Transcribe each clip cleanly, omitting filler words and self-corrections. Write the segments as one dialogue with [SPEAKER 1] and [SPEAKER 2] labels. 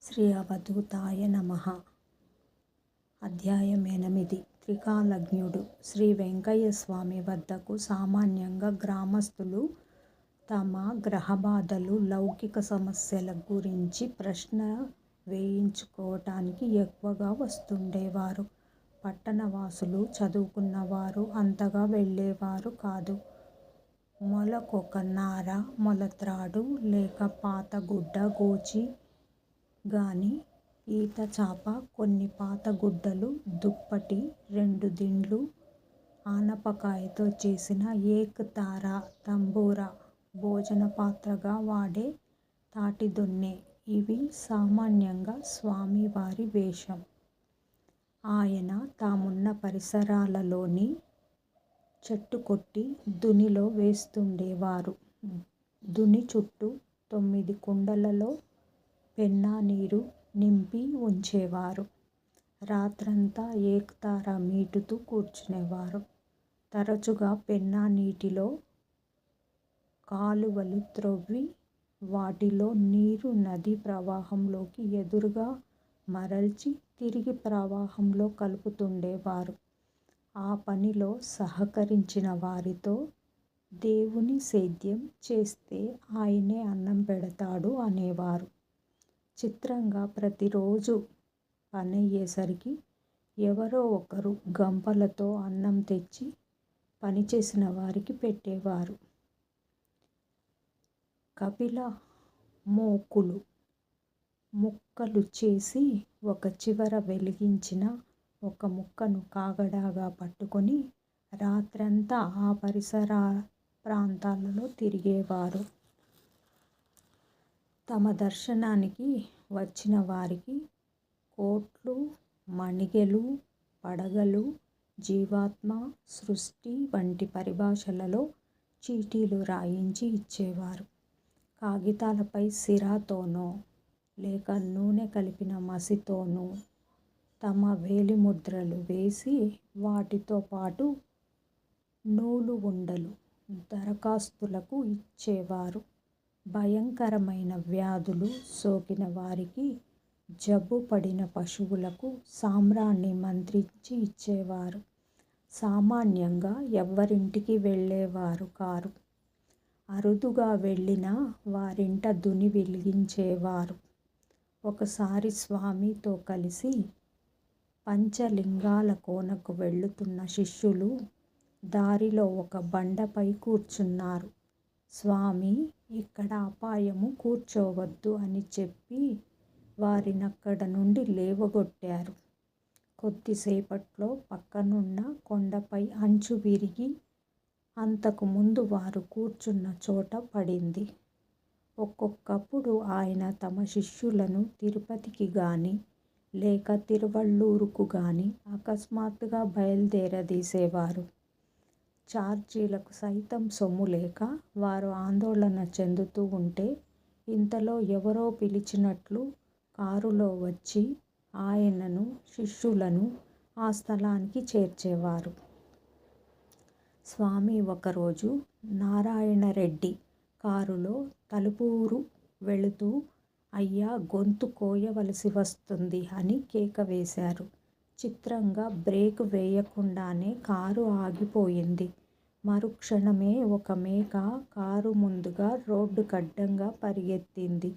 [SPEAKER 1] శ్రీ అవధూతాయ నమః. అధ్యాయం 8. త్రికాలజ్ఞుడు. శ్రీ వెంకయ్య స్వామి వద్దకు సామాన్యంగా గ్రామస్తులు తమ గ్రహబాధలు, లౌకిక సమస్యల గురించి ప్రశ్న వేయించుకోవటానికి ఎక్కువగా వస్తుండేవారు. పట్టణవాసులు, చదువుకున్నవారు అంతగా వెళ్ళేవారు కాదు. మొలకొక నార, మొలత్రాడు లేక పాత గుడ్డ, గోచి గాని, ఈత చాప, కొన్ని పాత గుడ్డలు, దుప్పటి, 2 దిండ్లు, ఆనపకాయతో చేసిన ఏక్ తార, తంబూర, భోజన పాత్రగా వాడే తాటిదొన్నె ఇవి సామాన్యంగా స్వామివారి వేషం. ఆయన తామున్న పరిసరాలలోని చెట్టు కొట్టి దునిలో వేస్తుండేవారు. దుని చుట్టూ 9 కుండలలో పెన్నా నీరు నింపి ఉంచేవారు. రాత్రంతా ఏక్ తార మీటుతూ కూర్చునేవారు. తరచుగా పెన్నా నీటిలో కాలువలు త్రవ్వి వాటిలో నీరు నదీ ప్రవాహంలోకి ఎదురుగా మరల్చి తిరిగి ప్రవాహంలో కలుపుతుండేవారు. ఆ పనిలో సహకరించిన వారితో దేవుని సేద్యం చేస్తే ఆయనే అన్నం పెడతాడు అనేవారు. చిత్రంగా ప్రతిరోజు పనయ్యేసరికి ఎవరో ఒకరు గంపలతో అన్నం తెచ్చి పనిచేసిన వారికి పెట్టేవారు. కపిల మోకులు ముక్కలు చేసి ఒక చివర వెలిగించిన ఒక ముక్కను కాగడాగా పట్టుకొని రాత్రంతా ఆ పరిసర ప్రాంతాలలో తిరిగేవారు. తమ దర్శనానికి వచ్చిన వారికి కోట్లు, మణిగెలు, పడగలు, జీవాత్మ, సృష్టి వంటి పరిభాషలలో చీటీలు రాయించి ఇచ్చేవారు. కాగితాలపై సిరాతోనో లేక నూనె కలిపిన మసితోనో తమ వేలిముద్రలు వేసి వాటితో పాటు నూలు ఉండలు దరఖాస్తులకు ఇచ్చేవారు. భయంకరమైన వ్యాధులు సోకిన వారికి, జబ్బు పడిన పశువులకు సాంబ్రాణి మంత్రించి ఇచ్చేవారు. సామాన్యంగా ఎవ్వరింటికి వెళ్ళేవారు కారు. అరుదుగా వెళ్ళినా వారింట దుని వెలిగించేవారు. ఒకసారి స్వామితో కలిసి పంచలింగాల కోనకు వెళుతున్న శిష్యులు దారిలో ఒక బండపై కూర్చున్నారు. స్వామి ఇక్కడ అపాయము, కూర్చోవద్దు అని చెప్పి వారినక్కడ నుండి లేవగొట్టారు. కొద్దిసేపట్లో పక్కనున్న కొండపై అంచు విరిగి అంతకు ముందు వారు కూర్చున్న చోట పడింది. ఒక్కొక్కప్పుడు ఆయన తమ శిష్యులను తిరుపతికి గాని లేక తిరువళ్ళూరుకు గాని అకస్మాత్తుగా బయలుదేరదీసేవారు. ఛార్జీలకు సైతం సొమ్ము లేక వారు ఆందోళన చెందుతూ ఉంటే ఇంతలో ఎవరో పిలిచినట్లు కారులో వచ్చి ఆయనను, శిష్యులను ఆ స్థలానికి చేర్చేవారు. స్వామి ఒకరోజు నారాయణరెడ్డి కారులో తలుపూరు వెళుతూ అయ్యా గొంతు కోయవలసి వస్తుంది అని కేక వేశారు. చిత్రంగా బ్రేకు వేయకుండానే కారు ఆగిపోయింది. మరుక్షణమే ఒక మేక కారు ముందుగా రోడ్డుకడ్డంగా పరిగెత్తింది.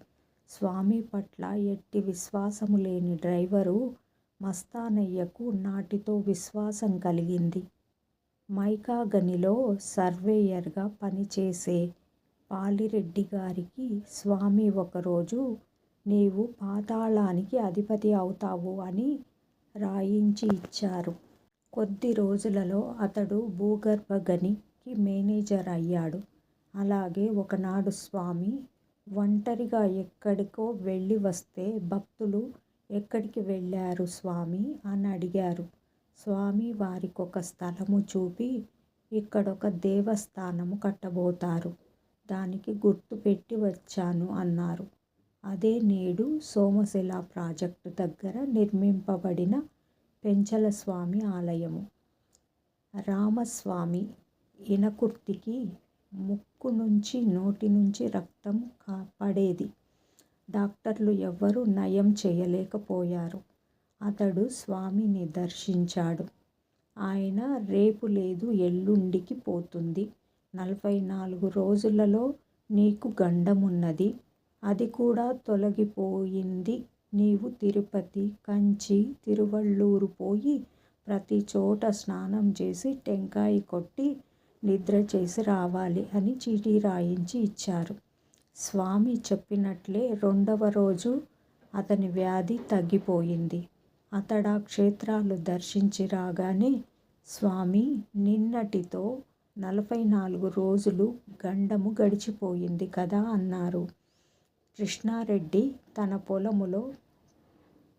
[SPEAKER 1] స్వామి పట్ల ఎట్టి విశ్వాసము లేని డ్రైవరు మస్తానయ్యకు నాటితో విశ్వాసం కలిగింది. మైకా గనిలో సర్వేయర్గా పనిచేసే పాలిరెడ్డి గారికి స్వామి ఒకరోజు నీవు పాతాళానికి అధిపతి అవుతావు అని రాయించి ఇచ్చారు. కొద్ది రోజులలో అతడు భూగర్భ గనికి మేనేజర్ అయ్యాడు. అలాగే ఒకనాడు స్వామి ఒంటరిగా ఎక్కడికో వెళ్ళి వస్తే భక్తులు ఎక్కడికి వెళ్ళారు స్వామి అని అడిగారు. స్వామి వారికొక స్థలము చూపి ఇక్కడొక దేవస్థానము కట్టబోతారు, దానికి గుర్తు పెట్టి వచ్చాను అన్నారు. అదే నేడు సోమశిల ప్రాజెక్టు దగ్గర నిర్మింపబడిన పెంచలస్వామి ఆలయము. రామస్వామి ఇనకుర్తికి ముక్కు నుంచి నోటి నుంచి రక్తం పడేది. డాక్టర్లు ఎవ్వరూ నయం చేయలేకపోయారు. అతడు స్వామిని దర్శించాడు. ఆయన రేపు లేదు ఎల్లుండికి పోతుంది. 44 రోజులలో నీకు గండమున్నది. అది కూడా తొలగిపోయింది. నీవు తిరుపతి, కంచి, తిరువళ్ళూరు పోయి ప్రతి చోట స్నానం చేసి టెంకాయ కొట్టి నిద్ర చేసి రావాలి అని చీటీ రాయించి ఇచ్చారు. స్వామి చెప్పినట్లే 2వ రోజు అతని వ్యాధి తగ్గిపోయింది. అతడా క్షేత్రాలు దర్శించి రాగానే స్వామి నిన్నటితో 44 రోజులు గండము గడిచిపోయింది కదా అన్నారు. కృష్ణారెడ్డి తన పొలములో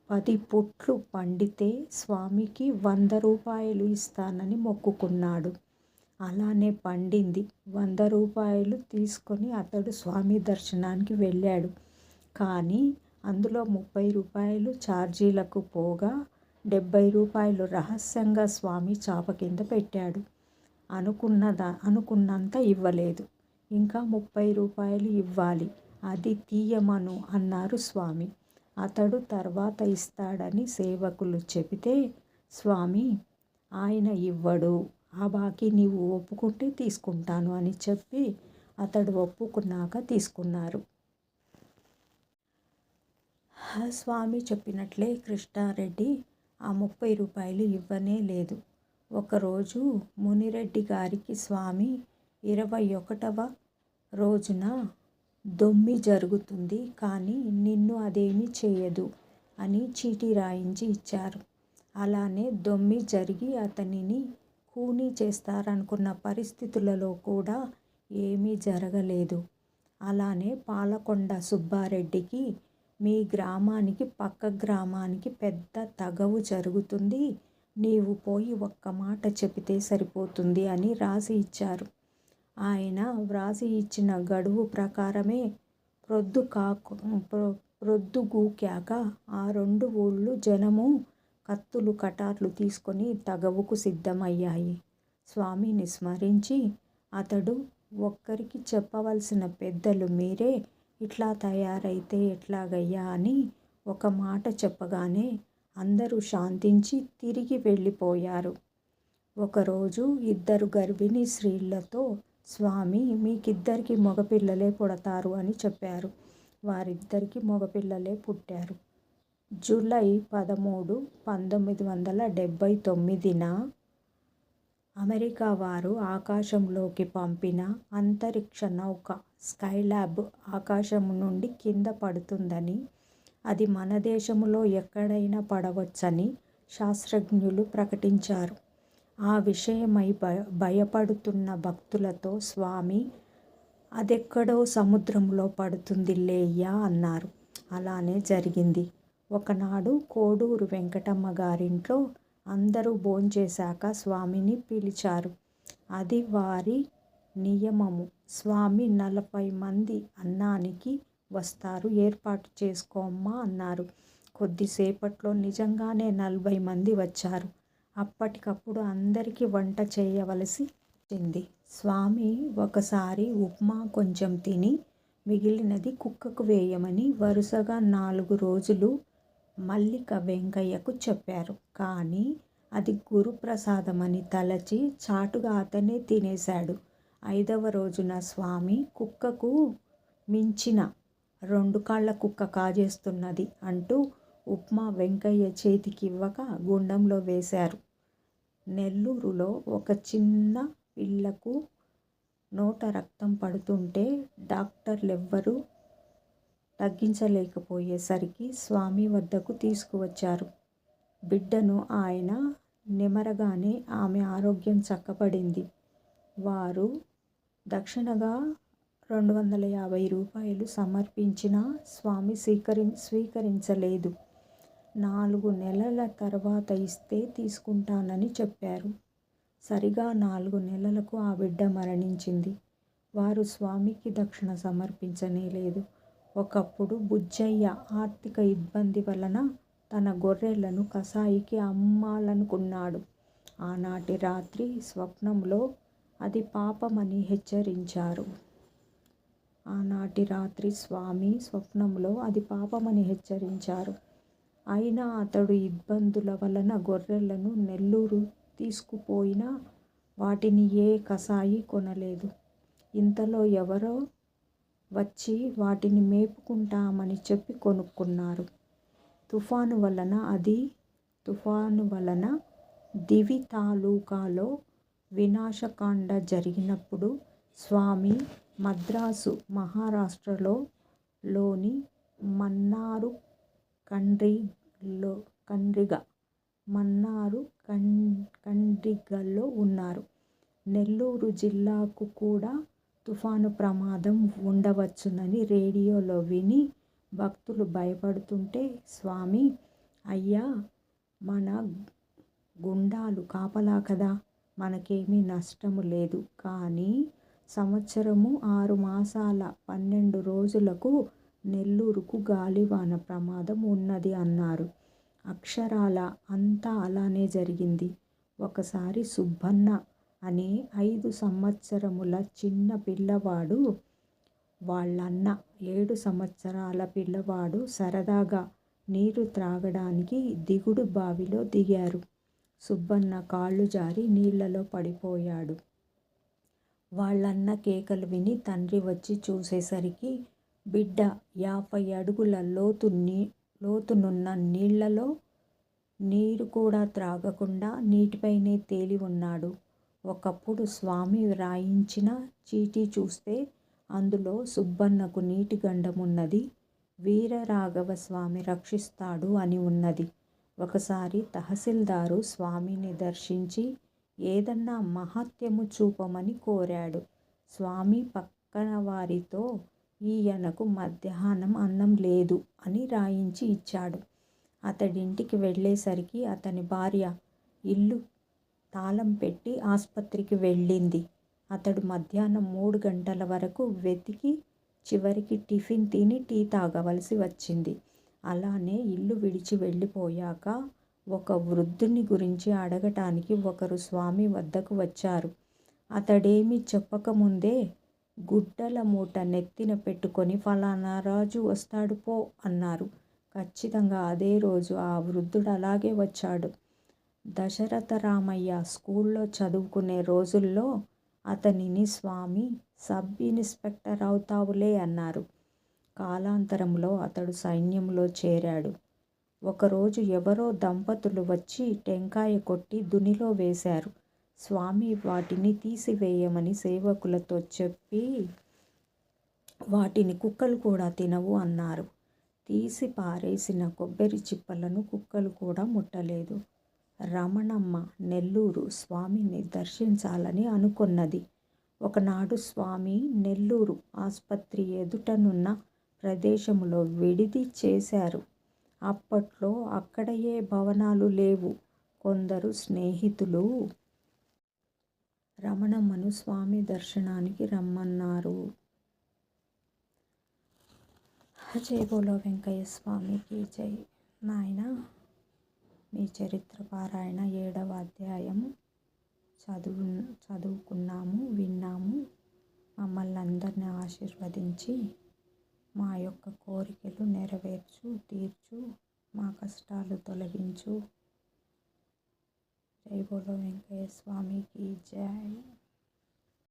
[SPEAKER 1] 10 పుట్లు పండితే స్వామికి 100 రూపాయలు ఇస్తానని మొక్కుకున్నాడు. అలానే పండింది. 100 రూపాయలు తీసుకొని అతడు స్వామి దర్శనానికి వెళ్ళాడు. కానీ అందులో 30 రూపాయలు ఛార్జీలకు పోగా 70 రూపాయలు రహస్యంగా స్వామి చాప కింద పెట్టాడు. అనుకున్నంత ఇవ్వలేదు. ఇంకా 30 రూపాయలు ఇవ్వాలి, అది తీయమను అన్నారు స్వామి. అతడు తర్వాత ఇస్తాడని సేవకులు చెబితే స్వామి ఆయన ఇవ్వడు, ఆ బాకీ నీవు ఒప్పుకుంటే తీసుకుంటాను అని చెప్పి అతడు ఒప్పుకున్నాక తీసుకున్నారు. స్వామి చెప్పినట్లే కృష్ణారెడ్డి ఆ 30 రూపాయలు ఇవ్వనే లేదు. ఒకరోజు మునిరెడ్డి గారికి స్వామి 21వ రోజున దొమ్మి జరుగుతుంది కానీ నిన్ను అదేమీ చేయదు అని చీటీ రాయించి ఇచ్చారు. అలానే దొమ్మి జరిగి అతనిని కూనీ చేస్తారనుకున్న పరిస్థితులలో కూడా ఏమీ జరగలేదు. అలానే పాలకొండ సుబ్బారెడ్డికి మీ గ్రామానికి పక్క గ్రామానికి పెద్ద తగవు జరుగుతుంది, నీవు పోయి ఒక్క మాట చెబితే సరిపోతుంది అని రాసి ఇచ్చారు. ఆయన వ్రాసి ఇచ్చిన గడువు ప్రకారమే ప్రొద్దుగూకాక ఆ 2 ఊళ్ళు జనము కత్తులు కటార్లు తీసుకొని తగవుకు సిద్ధమయ్యాయి. స్వామిని స్మరించి అతడు ఒక్కరికి చెప్పవలసిన పెద్దలు మీరే, ఇట్లా తయారైతే ఎట్లాగయ్యా అని ఒక మాట చెప్పగానే అందరూ శాంతించి తిరిగి వెళ్ళిపోయారు. ఒకరోజు 2 గర్భిణీ స్త్రీలతో స్వామి మీకిద్దరికి మగపిల్లలే పుడతారు అని చెప్పారు. వారిద్దరికి మగపిల్లలే పుట్టారు. జూలై 13, 1979న అమెరికా వారు ఆకాశంలోకి పంపిన అంతరిక్ష నౌక స్కైలాబ్ ఆకాశం నుండి కింద పడుతుందని, అది మన దేశంలో ఎక్కడైనా పడవచ్చని శాస్త్రజ్ఞులు ప్రకటించారు. ఆ విషయమై భయపడుతున్న భక్తులతో స్వామి అదెక్కడో సముద్రంలో పడుతుంది లేయ్యా అన్నారు. అలానే జరిగింది. ఒకనాడు కోడూరు వెంకటమ్మ గారింట్లో అందరూ భోంచేశాక స్వామిని పిలిచారు. అది వారి నియమము. స్వామి 40 మంది అన్నానికి వస్తారు, ఏర్పాటు చేసుకోమ్మా అన్నారు. కొద్దిసేపట్లో నిజంగానే 40 మంది వచ్చారు. అప్పటికప్పుడు అందరికీ వంట చేయవలసి వచ్చింది. స్వామి ఒకసారి ఉప్మా కొంచెం తిని మిగిలినది కుక్కకు వేయమని వరుసగా 4 రోజులు మల్లిక వెంకయ్యకు చెప్పారు. కానీ అది గురుప్రసాదమని తలచి చాటుగా అతనే తినేశాడు. 5వ రోజున స్వామి కుక్కకు మించిన 2 కాళ్ళ కుక్క కాజేస్తున్నది అంటూ ఉప్మా వెంకయ్య చేతికివ్వక గుండంలో వేశారు. నెల్లూరులో ఒక చిన్న పిల్లకు నోట రక్తం పడుతుంటే డాక్టర్లెవ్వరూ తగ్గించలేకపోయేసరికి స్వామి వద్దకు తీసుకువచ్చారు. బిడ్డను ఆయన నిమరగానే ఆమె ఆరోగ్యం చక్కబడింది. వారు దక్షిణగా 250 రూపాయలు సమర్పించినా స్వామి స్వీకరించలేదు. 4 నెలల తర్వాత ఇస్తే తీసుకుంటానని చెప్పారు. సరిగా 4 నెలలకు ఆ బిడ్డ మరణించింది. వారు స్వామికి దక్షిణ సమర్పించనేలేదు. ఒకప్పుడు బుజ్జయ్య ఆర్థిక ఇబ్బంది వలన తన గొర్రెలను కసాయికి అమ్మాలనుకున్నాడు. ఆనాటి రాత్రి స్వప్నంలో అది పాపమని హెచ్చరించారు. ఆనాటి రాత్రి స్వామి స్వప్నంలో అది పాపమని హెచ్చరించారు. అయినా అతడు ఇబ్బందుల వలన గొర్రెలను నెల్లూరు తీసుకుపోయినా వాటిని ఏ కసాయి కొనలేదు. ఇంతలో ఎవరో వచ్చి వాటిని మేపుకుంటామని చెప్పి కొనుక్కున్నారు. తుఫాను వలన దివి తాలూకాలో వినాశకాండ జరిగినప్పుడు స్వామి మద్రాసు మహారాష్ట్రలోని మన్నార్ కండ్రిగలో ఉన్నారు. నెల్లూరు జిల్లాకు కూడా తుఫాను ప్రమాదం ఉండవచ్చునని రేడియోలో విని భక్తులు భయపడుతుంటే స్వామి, అయ్యా, మన గుండాలు కాపలా కదా, మనకేమీ నష్టము లేదు. కానీ సంవత్సరము 6 మాసాల 12 రోజులకు నెల్లూరుకు గాలివాన ప్రమాదం ఉన్నది అన్నారు. అక్షరాల అంతా అలానే జరిగింది. ఒకసారి సుబ్బన్న అనే 5 సంవత్సరముల చిన్న పిల్లవాడు, వాళ్ళన్న 7 సంవత్సరాల పిల్లవాడు సరదాగా నీరు త్రాగడానికి దిగుడు బావిలో దిగారు. సుబ్బన్న కాళ్ళు జారి నీళ్లలో పడిపోయాడు. వాళ్ళన్న కేకలు విని తండ్రి వచ్చి చూసేసరికి బిడ్డ 50 అడుగుల లోతునున్న నీళ్లలో నీరు కూడా త్రాగకుండా నీటిపైనే తేలి ఉన్నాడు. ఒకప్పుడు స్వామి రాయించిన చీటీ చూస్తే అందులో సుబ్బన్నకు నీటి గండమున్నది, వీరరాఘవ స్వామి రక్షిస్తాడు అని ఉన్నది. ఒకసారి తహసీల్దారు స్వామిని దర్శించి ఏదన్నా మహాత్యము చూపమని కోరాడు. స్వామి పక్కనవారితో ఈయనకు మధ్యాహ్నం అన్నం లేదు అని రాయించి ఇచ్చాడు. అతడింటికి వెళ్ళేసరికి అతని భార్య ఇల్లు తాళం పెట్టి ఆస్పత్రికి వెళ్ళింది. అతడు మధ్యాహ్నం 3 గంటల వరకు వెతికి చివరికి టిఫిన్ తిని టీ తాగవలసి వచ్చింది. అలానే ఇల్లు విడిచి వెళ్ళిపోయాక ఒక వృద్ధుని గురించి అడగటానికి ఒకరు స్వామి వద్దకు వచ్చారు. అతడేమీ చెప్పకముందే గుడ్డల మూట నెత్తిన పెట్టుకొని ఫలానా రాజు వస్తాడు పో అన్నారు. ఖచ్చితంగా అదే రోజు ఆ వృద్ధుడు అలాగే వచ్చాడు. దశరథరామయ్య స్కూల్లో చదువుకునే రోజుల్లో అతనిని స్వామి సబ్ ఇన్స్పెక్టర్ అవుతావులే అన్నారు. కాలాంతరంలో అతడు సైన్యంలో చేరాడు. ఒకరోజు ఎవరో దంపతులు వచ్చి టెంకాయ కొట్టి దునిలో వేశారు. స్వామి వాటిని తీసివేయమని సేవకులతో చెప్పి వాటిని కుక్కలు కూడా తినవు అన్నారు. తీసి పారేసిన కొబ్బరి చిప్పలను కుక్కలు కూడా ముట్టలేదు. రమణమ్మ నెల్లూరు స్వామిని దర్శించాలని అనుకొన్నది. ఒకనాడు స్వామి నెల్లూరు ఆస్పత్రి ఎదుటనున్న ప్రదేశములో విడిది చేశారు. అప్పట్లో అక్కడ ఏ భవనాలు లేవు. కొందరు స్నేహితులు రమణమ్మను స్వామి దర్శనానికి రమ్మన్నారు. జై బోలో వెంకయ్య స్వామికి జై. నాయన, మీ చరిత్ర పారాయణ 7వ అధ్యాయం చదువుకున్నాము, విన్నాము. మమ్మల్ని అందరినీ ఆశీర్వదించి మా యొక్క కోరికలు తీర్చు, మా కష్టాలు తొలగించు. జై బోలో వెంకయ్య స్వామికి జై.